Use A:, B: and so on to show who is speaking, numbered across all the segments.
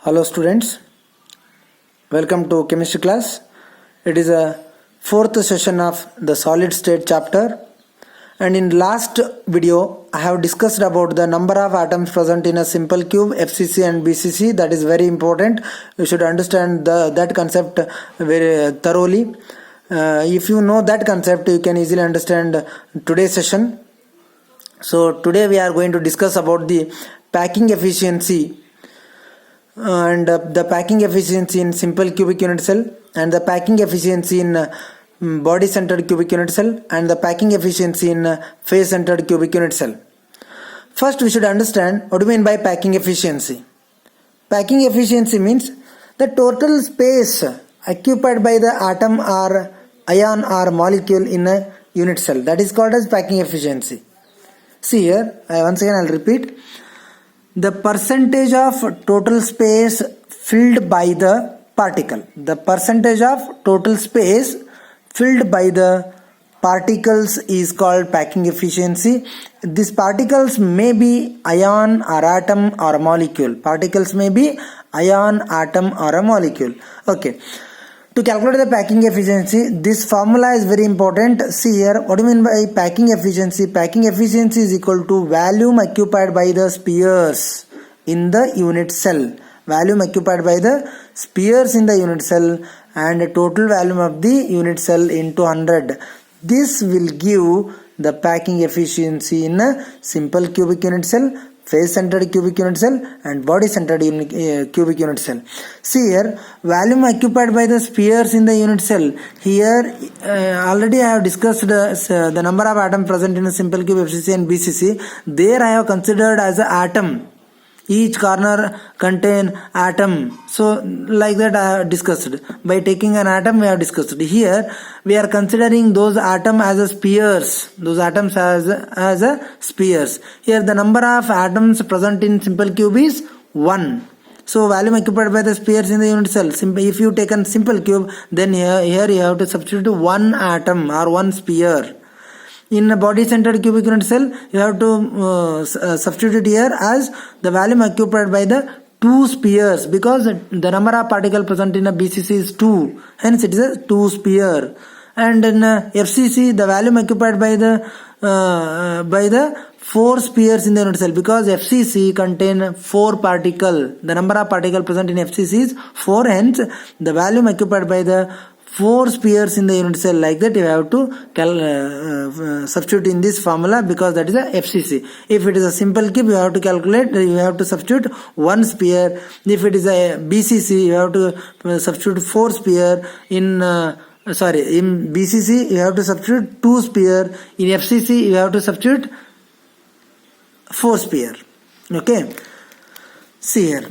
A: Hello students, welcome to chemistry class. It is a fourth session of the solid state chapter, and in last video I have discussed about the number of atoms present in a simple cube, FCC and BCC. That is very important. You should understand that concept very thoroughly. If you know that concept, you can easily understand today's session. So today we are going to discuss about the packing efficiency and the packing efficiency in simple cubic unit cell, and the packing efficiency in body centered cubic unit cell, and the packing efficiency in face centered cubic unit cell. First we should understand what do you mean by packing efficiency. Packing efficiency means the total space occupied by the atom or ion or molecule in a unit cell. That is called as packing efficiency. See here, once again I'll repeat. The percentage of total space filled by the particle. The percentage of total space filled by the particles is called packing efficiency. These particles may be ion or atom or a molecule. Particles may be ion, atom or a molecule. Okay. To calculate the packing efficiency, this formula is very important. See here, what do you mean by packing efficiency? Packing efficiency is equal to volume occupied by the spheres in the unit cell. Volume occupied by the spheres in the unit cell and total volume of the unit cell into 100. This will give the packing efficiency in a simple cubic unit cell, face-centered cubic unit cell and body-centered cubic unit cell. See here, volume occupied by the spheres in the unit cell. Here already I have discussed the number of atoms present in a simple cube, FCC and BCC. There I have considered as an atom. Each corner contain atom. So like that I have discussed. By taking an atom we have discussed. Here we are considering those atoms as a spheres. Those atoms as a spheres. Here the number of atoms present in simple cube is 1. So volume occupied by the spheres in the unit cell. If you take a simple cube, then here you have to substitute 1 atom or 1 sphere. In a body-centered cubic unit cell, you have to substitute here as the volume occupied by the 2 spheres, because the number of particles present in a BCC is 2. Hence it is a 2 sphere. And in FCC, the volume occupied by the 4 spheres in the unit cell, because FCC contain 4 particles. The number of particles present in FCC is 4. Hence the volume occupied by the 4 spheres in the unit cell. Like that you have to substitute in this formula, because that is a FCC. If it is a simple cube, you have to calculate, you have to substitute 1 sphere. If it is a BCC, you have to substitute 4 sphere. In BCC you have to substitute 2 sphere. In FCC you have to substitute 4 sphere. Okay. See here.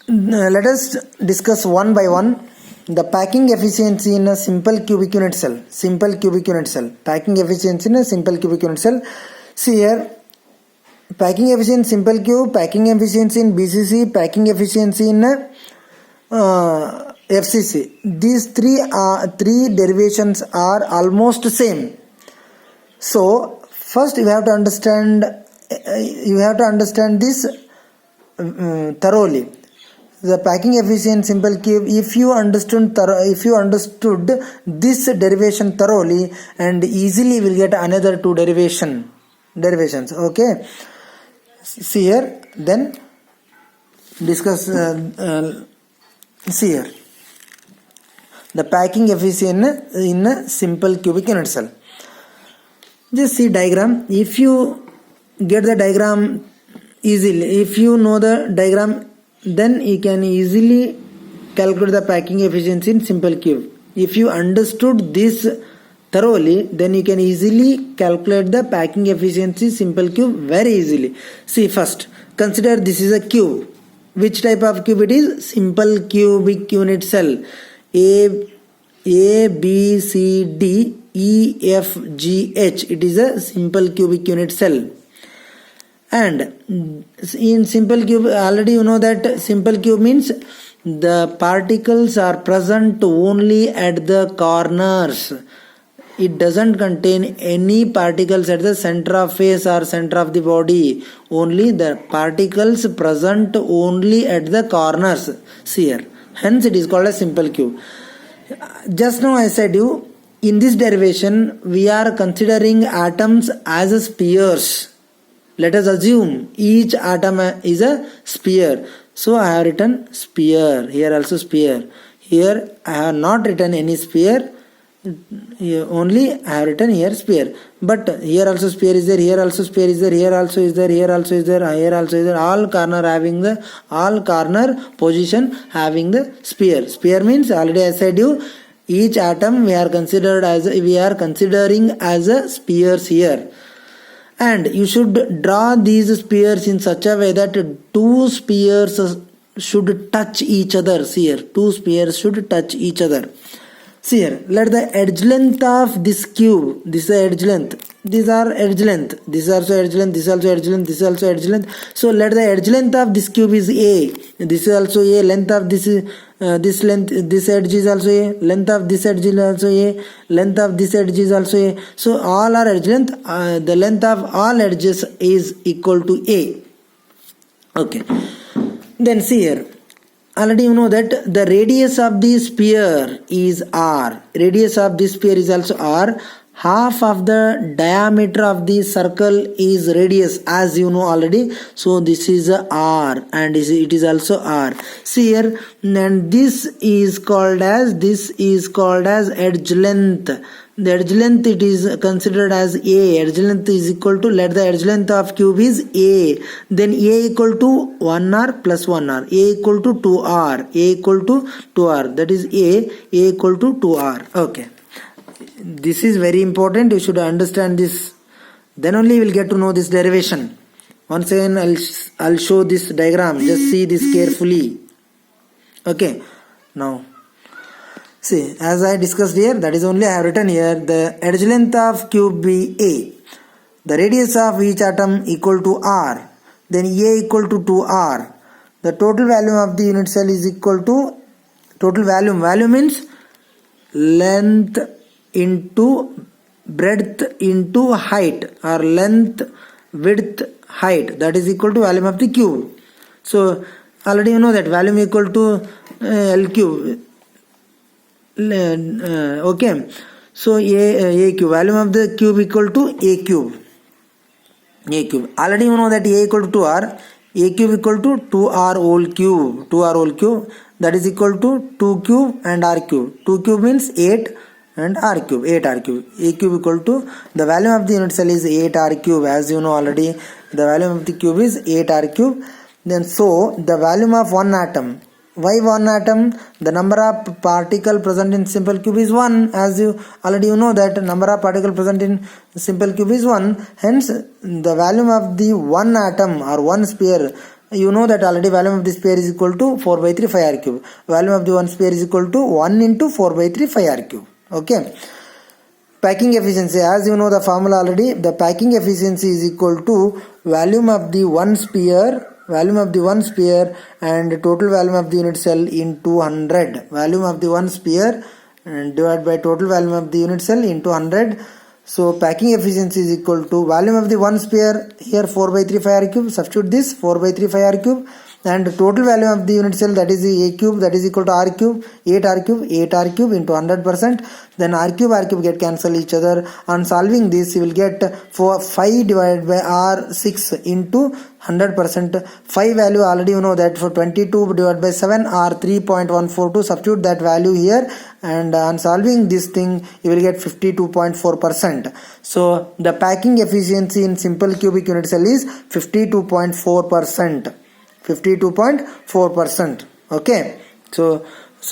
A: Let us discuss one by one the packing efficiency in a simple cubic unit cell. Simple cubic unit cell. Packing efficiency in a simple cubic unit cell. See here, packing efficiency in simple cube, packing efficiency in BCC, packing efficiency in FCC. These three derivations are almost same. So first you have to understand this thoroughly. The packing efficiency in simple cube, if you understood this derivation thoroughly, and easily will get another 2 derivations. Okay. See here, then discuss. See here, the packing efficiency in a simple cubic unit cell. Just see diagram. If you get the diagram easily, if you know the diagram, then you can easily calculate the packing efficiency in simple cube. If you understood this thoroughly, then you can easily calculate the packing efficiency simple cube very easily. See, first consider this is a cube. Which type of cube it is? Simple cubic unit cell. A, B, C, D, E, F, G, H. It is a simple cubic unit cell. And in simple cube, already you know that simple cube means the particles are present only at the corners. it doesn't contain any particles at the center of face or center of the body. Only the particles present only at the corners here. Hence it is called a simple cube. Just now I said you, in this derivation we are considering atoms as spheres. Let us assume each atom is a sphere. So I have written sphere, here also sphere. Here I have not written any sphere, only I have written here sphere. But here also sphere is there, here also sphere is there, here also is there, here also is there, here also is there. All corner position having the sphere. Sphere means, already I said you, each atom we are considering as a spheres here. And you should draw these spheres in such a way that two spheres should touch each other. See here, two spheres should touch each other. See here, let the edge length of this cube, this is edge length, these are edge length, this is also edge length, this is also edge length, this is also edge length. So let the edge length of this cube is A, this is also A, length of this is this length, this edge is also A, length of this edge is also A, length of this edge is also A. So all are edge length, the length of all edges is equal to A. Okay, then see here, already you know that the radius of the sphere is R. Radius of this sphere is also R. Half of the diameter of the circle is radius, as you know already. So this is a R and it is also R. See here, and this is called as edge length. The edge length, it is considered as A. Edge length is equal to, let the edge length of cube is A. Then A equal to 1R plus 1R. A equal to 2R. A equal to 2R. That is A equal to 2R. Okay. This is very important. You should understand this. Then only you will get to know this derivation. Once again, I'll show this diagram. Just see this carefully. Okay. Now, see, as I discussed here, that is only I have written here, the edge length of cube be A. The radius of each atom equal to R. Then A equal to 2R. The total value of the unit cell is equal to, total volume. Volume means length into breadth into height, or length, width, height. That is equal to volume of the cube. So already you know that volume equal to L cube. Okay, so a cube, volume of the cube equal to a cube. Already you know that a equal to 2r, a cube equal to 2r whole cube. That is equal to 2 cube and r cube. 2 cube means 8 and r cube, 8r cube. A cube equal to, the value of the unit cell is 8r cube, as you know already. The value of the cube is 8r cube. Then so the volume of one atom. Why one atom? The number of particle present in simple cube is 1. As you already know that number of particle present in simple cube is 1. Hence the volume of the one atom or one sphere, you know that already volume of the sphere is equal to 4 by 3 5 r cube. Volume of the one sphere is equal to 1 into 4 by 3 5 r cube. Okay. Packing efficiency, as you know the formula already, the packing efficiency is equal to volume of the one sphere and total volume of the unit cell into 100. Volume of the one sphere and divided by total volume of the unit cell into 100. So packing efficiency is equal to volume of the one sphere, here 4 by 3 5 r cube, substitute this 4 by 3 5 r cube, and total value of the unit cell, that is a cube, that is equal to r cube, 8r cube into 100%. Then r cube get cancel each other. On solving this, you will get 5 divided by r 6 into 100%. 5 value already you know that, for 22 divided by 7 r 3.142. Substitute that value here, and on solving this thing you will get 52.4%. So the packing efficiency in simple cubic unit cell is 52.4%. 52.4%. Okay, so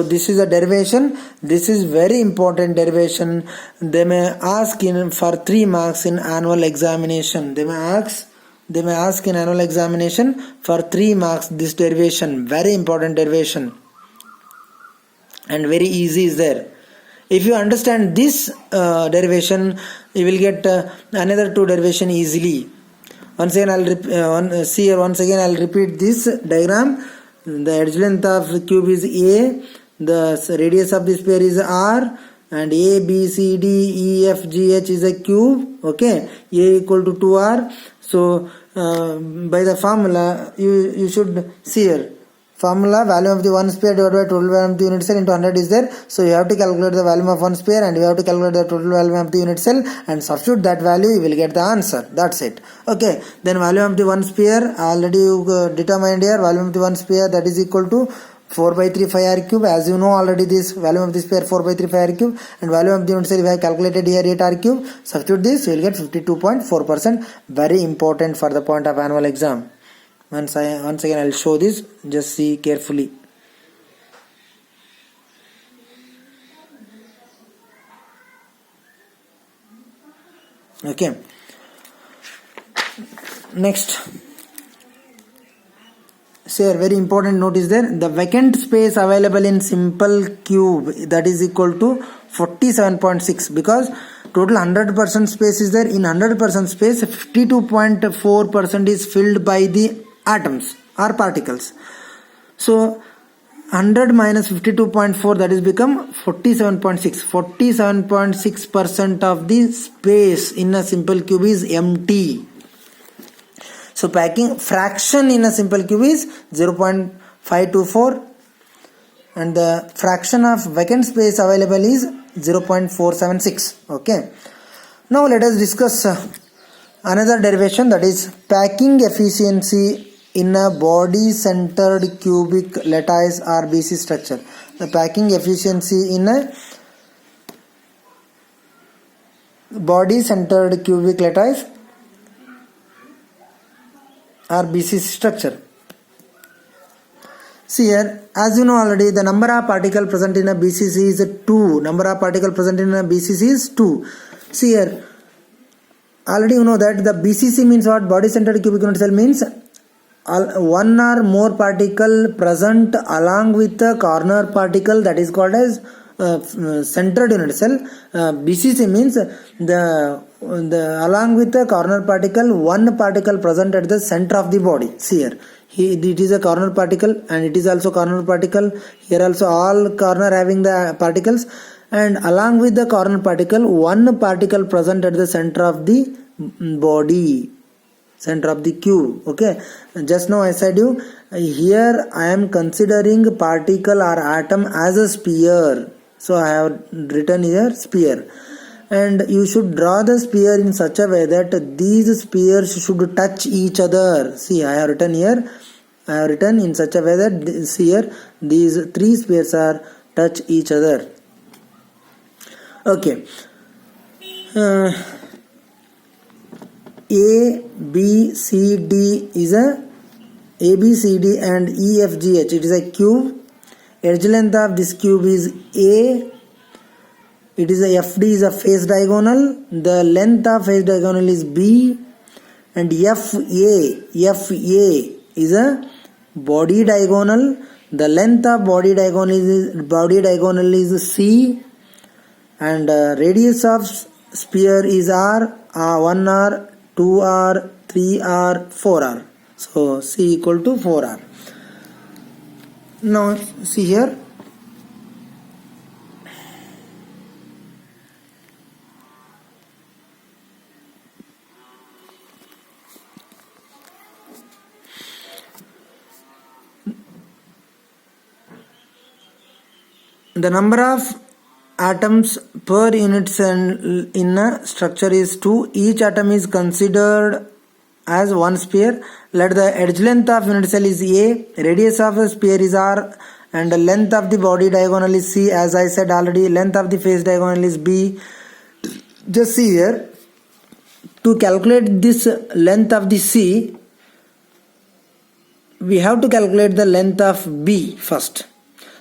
A: this is a derivation. This is very important derivation. They may ask for 3 marks in annual examination. They may ask in annual examination for 3 marks this derivation. Very important derivation and very easy is there. If you understand this derivation, you will get another 2 derivation easily. Once again I'll repeat this diagram. The edge length of the cube is A, the radius of the sphere is R, and A, B, C, D, E, F, G, H is a cube. Okay, A equal to 2R. So by the formula you should see here. Formula, value of the one sphere divided by total value of the unit cell into 100 is there. So you have to calculate the value of one sphere and you have to calculate the total value of the unit cell and substitute that value, you will get the answer. That's it. Okay, then value of the one sphere already you determined here. Value of the one sphere, that is equal to 4 by 3 pi r cube. As you know already, this value of this sphere 4 by 3 pi r cube, and value of the unit cell we have calculated here 8 r cube. Substitute this, you will get 52.4%. Very important for the point of annual exam. Once again I will show this, just see carefully. Okay, next, say a very important note is there. The vacant space available in simple cube, that is equal to 47.6, because total 100% space is there. In 100% space, 52.4% is filled by the atoms or particles. So 100 minus 52.4, that is become 47.6. 47.6% of the space in a simple cube is empty. So packing fraction in a simple cube is 0.524 and the fraction of vacant space available is 0.476. Okay, now let us discuss another derivation, that is packing efficiency in a body centered cubic lattice or BC structure. The packing efficiency in a body centered cubic lattice or BC structure. See here, as you know already, the number of particles present in a BCC is 2. Number of particles present in a BCC is 2. See here, already you know that the BCC means what? Body centered cubic unit cell means one or more particle present along with the corner particle, that is called as centered unit cell. BCC means the along with the corner particle, one particle present at the center of the body. See here, it is a corner particle and it is also corner particle. Here also all corner having the particles, and along with the corner particle, one particle present at the center of the body, center of the cube. Okay, just now I said you, here I am considering particle or atom as a sphere, so I have written here sphere, and you should draw the sphere in such a way that these spheres should touch each other. See, I have written here, I have written in such a way that here these three spheres are touch each other. Okay, A, B, C, D is a B, C, D and E, F, G, H. It is a cube. Edge length of this cube is A. It is a FD is a face diagonal. The length of face diagonal is B. And FA is a body diagonal. The length of body diagonal is C. And radius of sphere is R, 1R, 2R, 3R, 4R. So C equal to 4R. Now see here. The number of atoms per unit cell in a structure is 2. Each atom is considered as one sphere. Let the edge length of unit cell is A, radius of the sphere is R, and the length of the body diagonal is C. As I said already, length of the face diagonal is B. Just see here, to calculate this length of the C, we have to calculate the length of B first.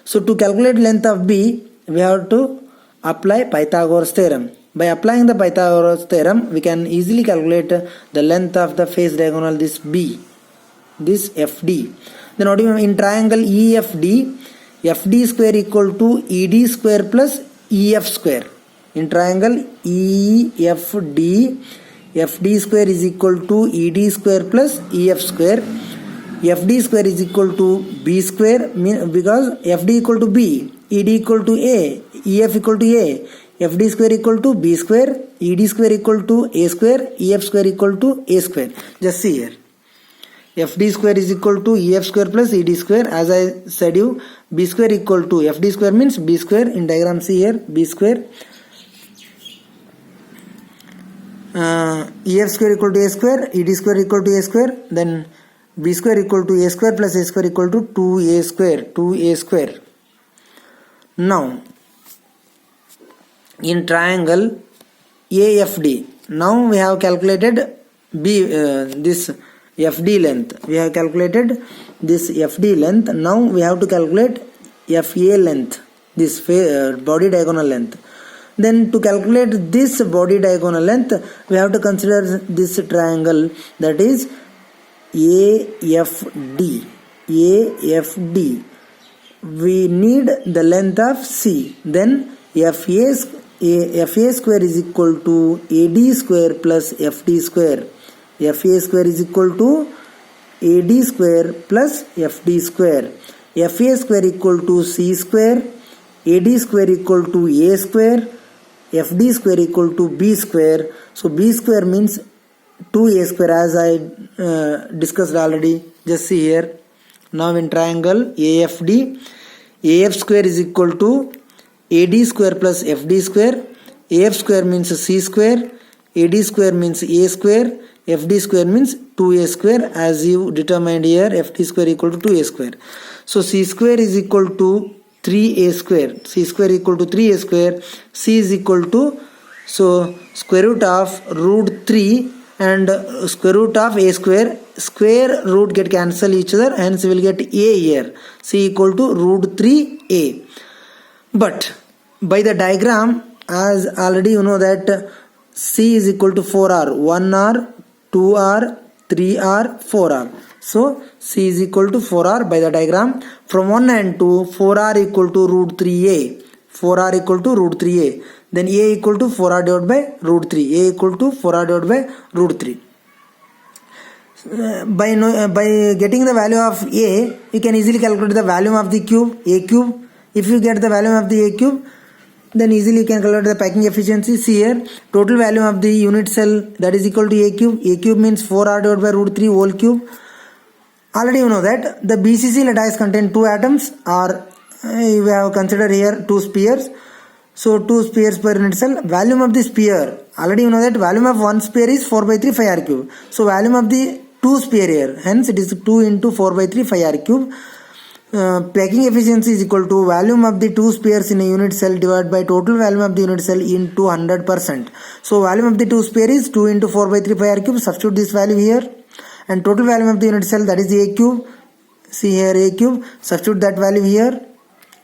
A: So to calculate length of B, we have to apply Pythagoras theorem. By applying the Pythagoras theorem, we can easily calculate the length of the face diagonal, this B, this FD. Then what do you mean? In triangle EFD, FD square equal to ED square plus EF square. In triangle EFD, FD square is equal to ED square plus EF square. FD square is equal to B square, because FD equal to B, ED equal to A, EF equal to A, FD square equal to B square, ED square equal to A square, EF square equal to A square. Just see here. FD square is equal to EF square plus ED square. As I said you, B square equal to FD square means B square. In diagram see here, B square. EF square equal to A square, ED square equal to A square. Then B square equal to A square plus A square equal to 2A square. 2A square. Now, in triangle AFD, now we have calculated this FD length. We have calculated this FD length. Now we have to calculate FA length, this body diagonal length. Then to calculate this body diagonal length, we have to consider this triangle, that is AFD. AFD. We need the length of C. Then FA square is equal to AD square plus FD square. FA square is equal to AD square plus FD square. FA square equal to C square, AD square equal to A square, FD square equal to B square. So B square means 2A square, as I discussed already. Just see here. Now in triangle AFD, AF square is equal to AD square plus FD square. AF square means C square, AD square means A square, FD square means 2A square, as you determined here. FD square equal to 2A square. So C square is equal to 3A square. C square equal to 3A square. C is equal to, so square root of root 3 and square root of A square. Square root get cancel each other, hence we will get A here. C equal to root 3A. But by the diagram, as already you know that C is equal to 4R. 1R, 2R, 3R, 4R. So C is equal to 4R by the diagram. From 1 and 2, 4R equal to root 3A. 4R equal to root 3A. Then A equal to 4R divided by root 3. A equal to 4R divided by root 3. By getting the value of A, you can easily calculate the value of the cube, A cube. If you get the value of the A cube, then easily you can calculate the packing efficiency. See here, total value of the unit cell, that is equal to A cube. A cube means 4R divided by root 3 whole cube. Already you know that the BCC lattice contain 2 atoms, or we have considered here 2 spheres. So 2 spheres per unit cell. Volume of the sphere, already you know that volume of one sphere is 4 by 3 phi r cube. So volume of the 2 sphere here, hence it is 2 into 4 by 3 phi r cube. Packing efficiency is equal to volume of the 2 spheres in a unit cell divided by total volume of the unit cell into 100%. So volume of the 2 sphere is 2 into 4 by 3 pi r cube. Substitute this value here, and total volume of the unit cell, that is A cube. See here, A cube. Substitute that value here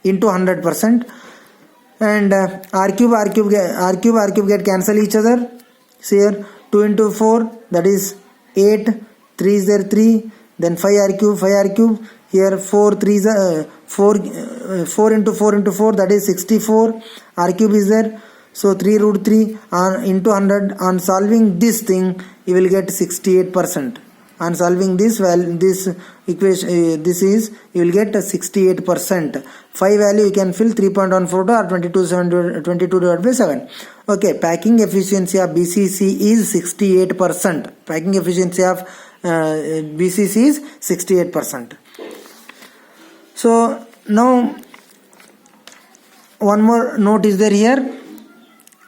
A: into 100%. And R cube get cancel each other. See here, 2 into 4, that is 8. 3 is there 3. Then 5 r cube. Here 4 3s 4 into 4 into 4, that is 64. R cube is there. So 3 root 3 into 100. On solving this thing, you will get 68%. On solving this equation, you will get 68%. Phi value you can fill 3.14 or 22 divided by 7. Okay, packing efficiency of BCC is 68%. Packing efficiency of BCC is 68%. So now one more note is there here.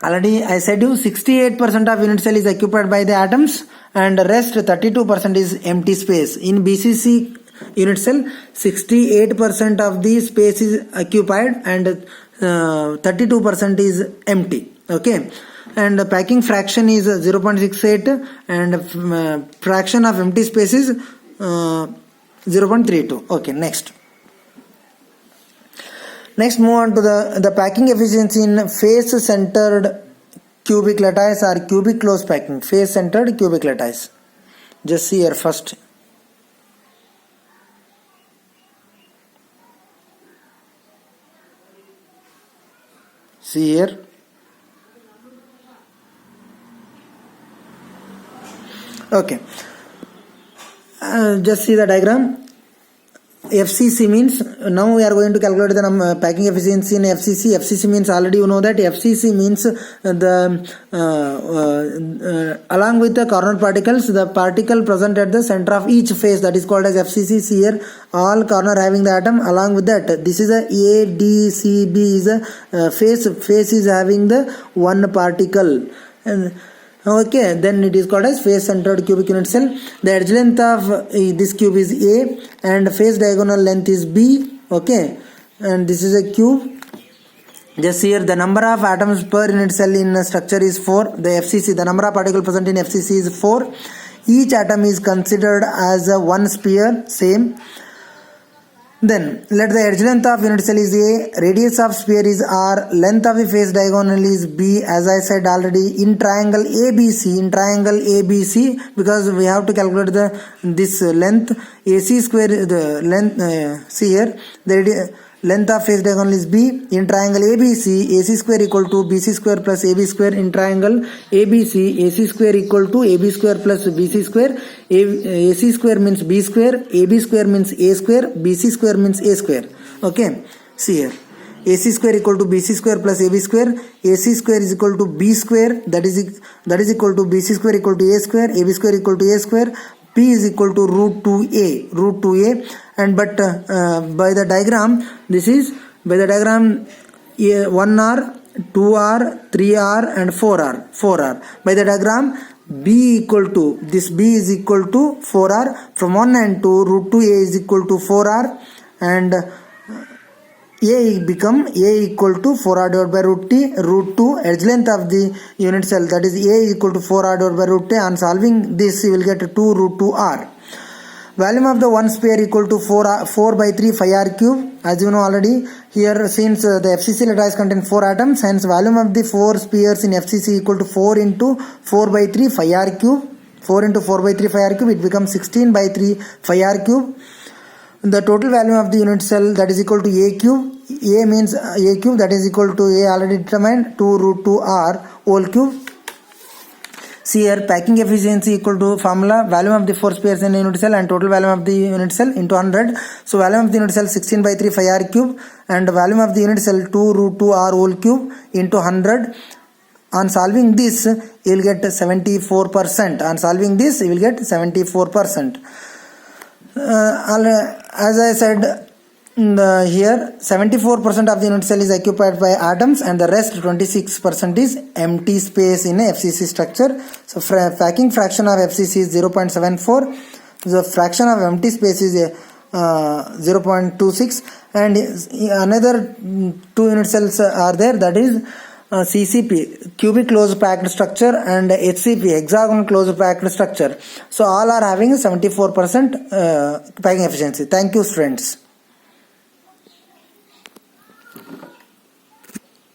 A: Already I said you 68% of unit cell is occupied by the atoms, and the rest 32% is empty space. In BCC unit cell, 68% of the space is occupied and 32% is empty. Okay, and the packing fraction is 0.68 and fraction of empty space is 0.32. Okay, next move on to the packing efficiency in face centered cubic lattice or cubic close packing. Face centered cubic lattice. Just see here first. See here. Okay. Just see the diagram. FCC means, now we are going to calculate the packing efficiency in FCC. FCC means, already you know that FCC means along with the corner particles, the particle present at the center of each face, that is called as FCC. See here, all corner having the atom. Along with that, this is a ADCB is a face is having the one particle, and okay, then it is called as face centered cubic unit cell. The edge length of this cube is A and face diagonal length is B. Okay, and this is a cube. Just here, the number of atoms per unit cell in a structure is 4. The FCC, the number of particles present in FCC is 4. Each atom is considered as a one sphere, same. Then let the edge length of unit cell is A, radius of sphere is R, length of the face diagonal is B, as I said already. In triangle ABC, because we have to calculate this length, AC square, the length, see here, the length of face diagonal is B. In triangle ABC, AC square equal to BC square plus AB square. In triangle ABC, AC square equal to AB square plus BC square. AC square means B square, AB square means A square, BC square means A square. Okay, see here, AC square equal to BC square plus AB square. AC square is equal to B square, that is equal to BC square equal to A square, AB square equal to A square. P is equal to root 2a, and but by the diagram, this is by the diagram 1r, 2r, 3r and 4r. By the diagram, B equal to, this B is equal to 4r. From 1 and 2, root 2a is equal to 4r, and A become A equal to 4r divided by root 2. Edge length of the unit cell, that is A is equal to 4r divided by root 2. On solving this, you will get 2 root 2r. Volume of the one sphere equal to 4 by 3 phi r cube. As you know already, here since the FCC lattice contains 4 atoms, hence volume of the 4 spheres in FCC equal to 4 into 4 by 3 phi r cube. 4 into 4 by 3 phi r cube, it becomes 16 by 3 phi r cube. The total value of the unit cell, that is equal to A cube. A means A cube, that is equal to A already determined, 2 root 2 r whole cube. See here, packing efficiency equal to formula, volume of the 4 spheres in a unit cell and total volume of the unit cell into 100. So volume of the unit cell 16 by 3 phi r cube and volume of the unit cell 2 root 2 r whole cube into 100. On solving this, you will get 74%. On solving this, you will get 74%. As I said, here 74% of the unit cell is occupied by atoms and the rest 26% is empty space in a FCC structure. So packing fraction of FCC is 0.74. The fraction of empty space is 0.26, and another 2 unit cells are there, that is CCP, cubic closed packed structure, and HCP, hexagonal closed packed structure. So all are having 74% packing efficiency. Thank you, friends.